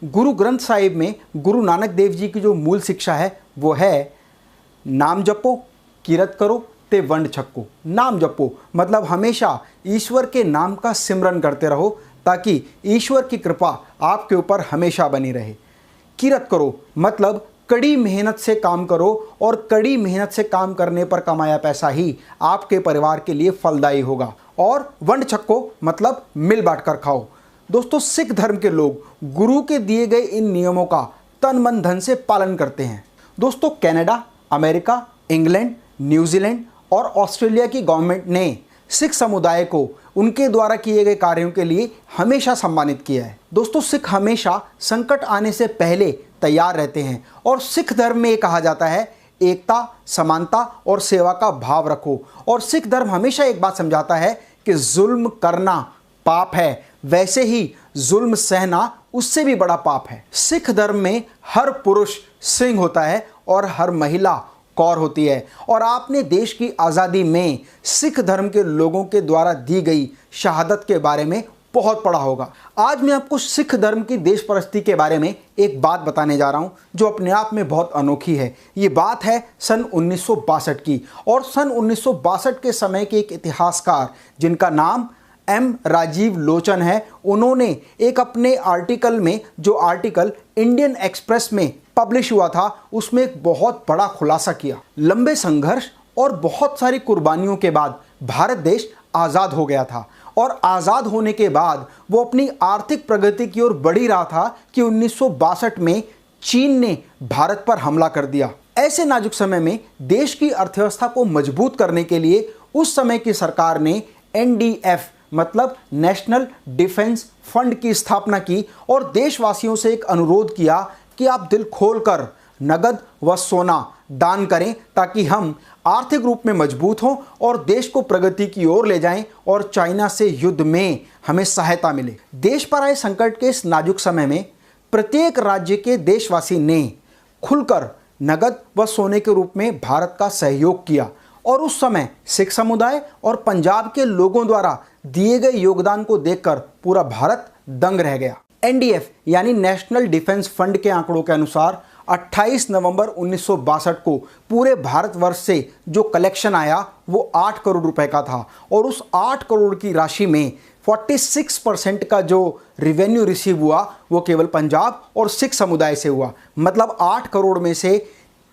गुरु ग्रंथ साहिब में गुरु नानक देव जी की जो मूल शिक्षा है वो है नाम जपो किरत करो ते वंड छक्को। नाम जपो मतलब हमेशा ईश्वर के नाम का सिमरन करते रहो ताकि ईश्वर की कृपा आपके ऊपर हमेशा बनी रहे। किरत करो मतलब कड़ी मेहनत से काम करो और कड़ी मेहनत से काम करने पर कमाया पैसा ही आपके परिवार के लिए फलदायी होगा। और वंड छक्को मतलब मिल बांट कर खाओ। दोस्तों, सिख धर्म के लोग गुरु के दिए गए इन नियमों का तन मन धन से पालन करते हैं। दोस्तों, कनाडा, अमेरिका, इंग्लैंड, न्यूजीलैंड और ऑस्ट्रेलिया की गवर्नमेंट ने सिख समुदाय को उनके द्वारा किए गए कार्यों के लिए हमेशा सम्मानित किया है। दोस्तों, सिख हमेशा संकट आने से पहले तैयार रहते हैं और सिख धर्म में ये कहा जाता है एकता, समानता और सेवा का भाव रखो। और सिख धर्म हमेशा एक बात समझाता है कि जुल्म करना पाप है, वैसे ही जुल्म सहना उससे भी बड़ा पाप है। सिख धर्म में हर पुरुष सिंह होता है और हर महिला कौर होती है। और आपने देश की आज़ादी में सिख धर्म के लोगों के द्वारा दी गई शहादत के बारे में बहुत पढ़ा होगा। आज मैं आपको सिख धर्म की देश परस्ती के बारे में एक बात बताने जा रहा हूं जो अपने आप में बहुत अनोखी है। ये बात है सन 1962 की। और सन 1962 के समय के एक इतिहासकार जिनका नाम एम राजीव लोचन है, उन्होंने एक अपने आर्टिकल में, जो आर्टिकल इंडियन एक्सप्रेस में पब्लिश हुआ था, उसमें एक बहुत बड़ा खुलासा किया। लंबे संघर्ष और बहुत सारी कुर्बानियों के बाद भारत देश आज़ाद हो गया था और आज़ाद होने के बाद वो अपनी आर्थिक प्रगति की ओर बढ़ ही रहा था कि 1962 में चीन ने भारत पर हमला कर दिया। ऐसे नाजुक समय में देश की अर्थव्यवस्था को मजबूत करने के लिए उस समय की सरकार ने NDF मतलब नेशनल डिफेंस फंड की स्थापना की और देशवासियों से एक अनुरोध किया कि आप दिल खोलकर नगद व सोना दान करें ताकि हम आर्थिक रूप में मजबूत हों और देश को प्रगति की ओर ले जाएं और चाइना से युद्ध में हमें सहायता मिले। देश पर आए संकट के इस नाजुक समय में प्रत्येक राज्य के देशवासी ने खुलकर नगद व सोने के रूप में भारत का सहयोग किया। और उस समय सिख समुदाय और पंजाब के लोगों द्वारा दिए गए योगदान को देखकर पूरा भारत दंग रह गया। NDF यानी नेशनल डिफेंस फंड के आंकड़ों के अनुसार 28 नवंबर 1962 को पूरे भारतवर्ष से जो कलेक्शन आया वो 8 करोड़ रुपए का था। और उस 8 करोड़ की राशि में 46% का जो रिवेन्यू रिसीव हुआ वो केवल पंजाब और सिख समुदाय से हुआ। मतलब 8 करोड़ में से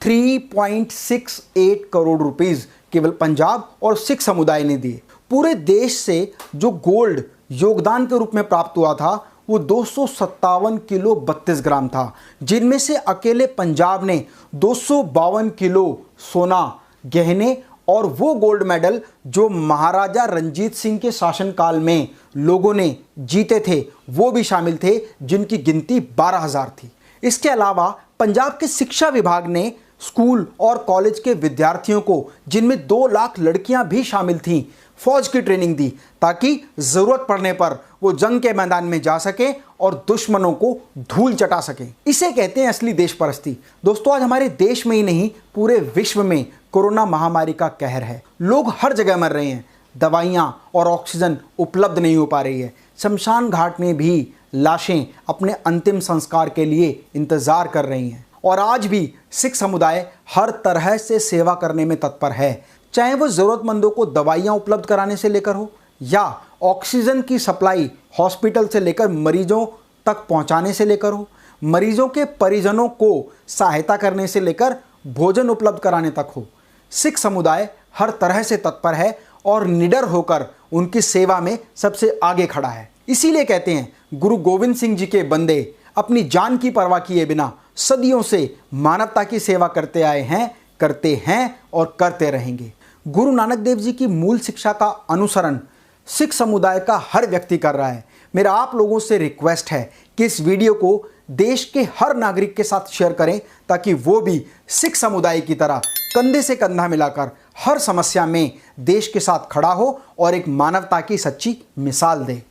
3.68 करोड़ रुपीस केवल पंजाब और सिख समुदाय ने दिए। पूरे देश से जो गोल्ड योगदान के रूप में प्राप्त हुआ था वो 257 किलो 32 ग्राम था, जिनमें से अकेले पंजाब ने 252 किलो सोना, गहने और वो गोल्ड मेडल जो महाराजा रंजीत सिंह के शासनकाल में लोगों ने जीते थे वो भी शामिल थे, जिनकी गिनती 12,000 थी। इसके अलावा पंजाब के शिक्षा विभाग ने स्कूल और कॉलेज के विद्यार्थियों को, जिनमें 2 लाख लड़कियां भी शामिल थीं, फौज की ट्रेनिंग दी ताकि जरूरत पड़ने पर वो जंग के मैदान में जा सके और दुश्मनों को धूल चटा सके। इसे कहते हैं असली देश परस्ती। दोस्तों, आज हमारे देश में ही नहीं पूरे विश्व में कोरोना महामारी का कहर है। लोग हर जगह मर रहे हैं, दवाइयां और ऑक्सीजन उपलब्ध नहीं हो पा रही है। शमशान घाट में भी लाशें अपने अंतिम संस्कार के लिए इंतजार कर रही हैं। और आज भी सिख समुदाय हर तरह से सेवा करने में तत्पर है, चाहे वो ज़रूरतमंदों को दवाइयाँ उपलब्ध कराने से लेकर हो या ऑक्सीजन की सप्लाई हॉस्पिटल से लेकर मरीजों तक पहुँचाने से लेकर हो, मरीजों के परिजनों को सहायता करने से लेकर भोजन उपलब्ध कराने तक हो। सिख समुदाय हर तरह से तत्पर है और निडर होकर उनकी सेवा में सबसे आगे खड़ा है। इसीलिए कहते हैं गुरु गोविंद सिंह जी के बंदे अपनी जान की परवाह किए बिना सदियों से मानवता की सेवा करते आए हैं, करते हैं और करते रहेंगे। गुरु नानक देव जी की मूल शिक्षा का अनुसरण सिख समुदाय का हर व्यक्ति कर रहा है। मेरा आप लोगों से रिक्वेस्ट है कि इस वीडियो को देश के हर नागरिक के साथ शेयर करें ताकि वो भी सिख समुदाय की तरह कंधे से कंधा मिलाकर हर समस्या में देश के साथ खड़ा हो और एक मानवता की सच्ची मिसाल दे।